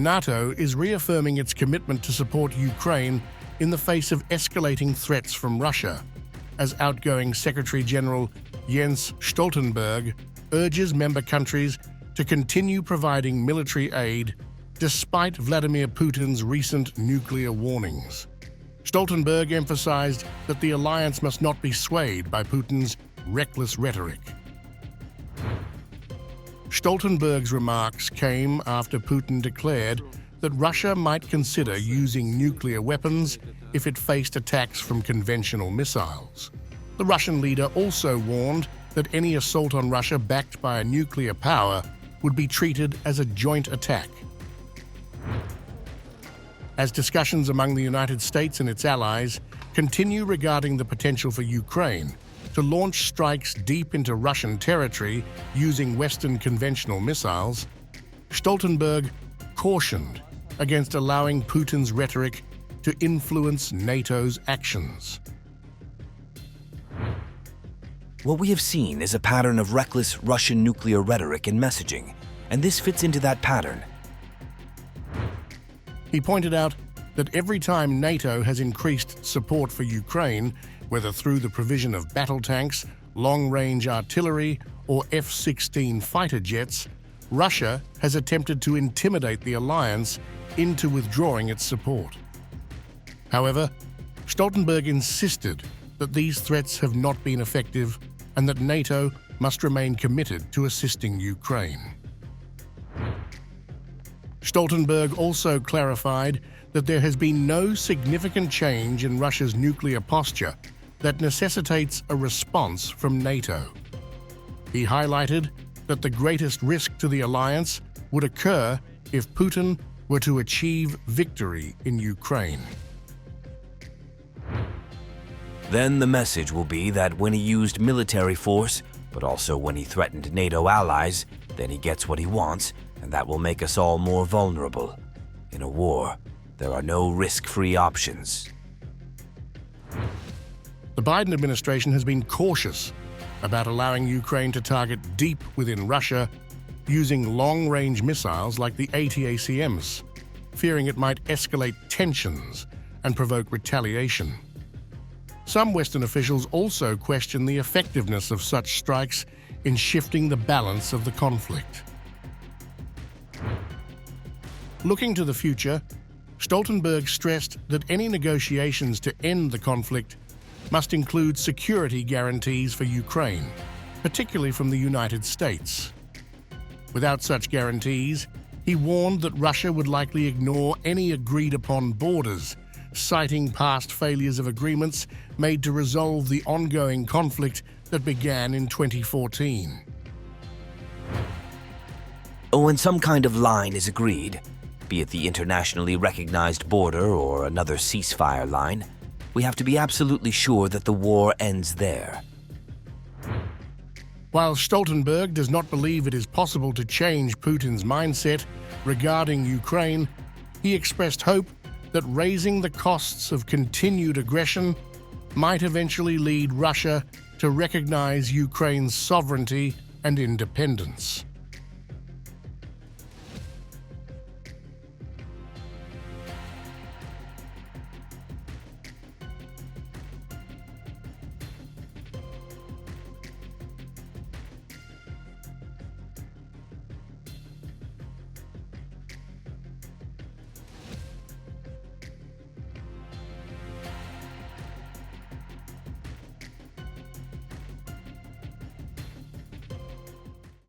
NATO is reaffirming its commitment to support Ukraine in the face of escalating threats from Russia, as outgoing Secretary-General Jens Stoltenberg urges member countries to continue providing military aid despite Vladimir Putin's recent nuclear warnings. Stoltenberg emphasized that the alliance must not be swayed by Putin's reckless rhetoric. Stoltenberg's remarks came after Putin declared that Russia might consider using nuclear weapons if it faced attacks from conventional missiles. The Russian leader also warned that any assault on Russia backed by a nuclear power would be treated as a joint attack. As discussions among the United States and its allies continue regarding the potential for Ukraine to launch strikes deep into Russian territory using Western conventional missiles, Stoltenberg cautioned against allowing Putin's rhetoric to influence NATO's actions. What we have seen is a pattern of reckless Russian nuclear rhetoric and messaging, and this fits into that pattern. He pointed out that every time NATO has increased support for Ukraine, whether through the provision of battle tanks, long-range artillery, or F-16 fighter jets, Russia has attempted to intimidate the alliance into withdrawing its support. However, Stoltenberg insisted that these threats have not been effective and that NATO must remain committed to assisting Ukraine. Stoltenberg also clarified that there has been no significant change in Russia's nuclear posture that necessitates a response from NATO. He highlighted that the greatest risk to the alliance would occur if Putin were to achieve victory in Ukraine. Then the message will be that when he used military force, but also when he threatened NATO allies, then he gets what he wants, and that will make us all more vulnerable. In a war, there are no risk-free options. The Biden administration has been cautious about allowing Ukraine to target deep within Russia using long-range missiles like the ATACMs, fearing it might escalate tensions and provoke retaliation. Some Western officials also question the effectiveness of such strikes in shifting the balance of the conflict. Looking to the future, Stoltenberg stressed that any negotiations to end the conflict must include security guarantees for Ukraine, particularly from the United States. Without such guarantees, he warned that Russia would likely ignore any agreed-upon borders, citing past failures of agreements made to resolve the ongoing conflict that began in 2014. When some kind of line is agreed, be it the internationally recognized border or another ceasefire line, we have to be absolutely sure that the war ends there. While Stoltenberg does not believe it is possible to change Putin's mindset regarding Ukraine, he expressed hope that raising the costs of continued aggression might eventually lead Russia to recognize Ukraine's sovereignty and independence.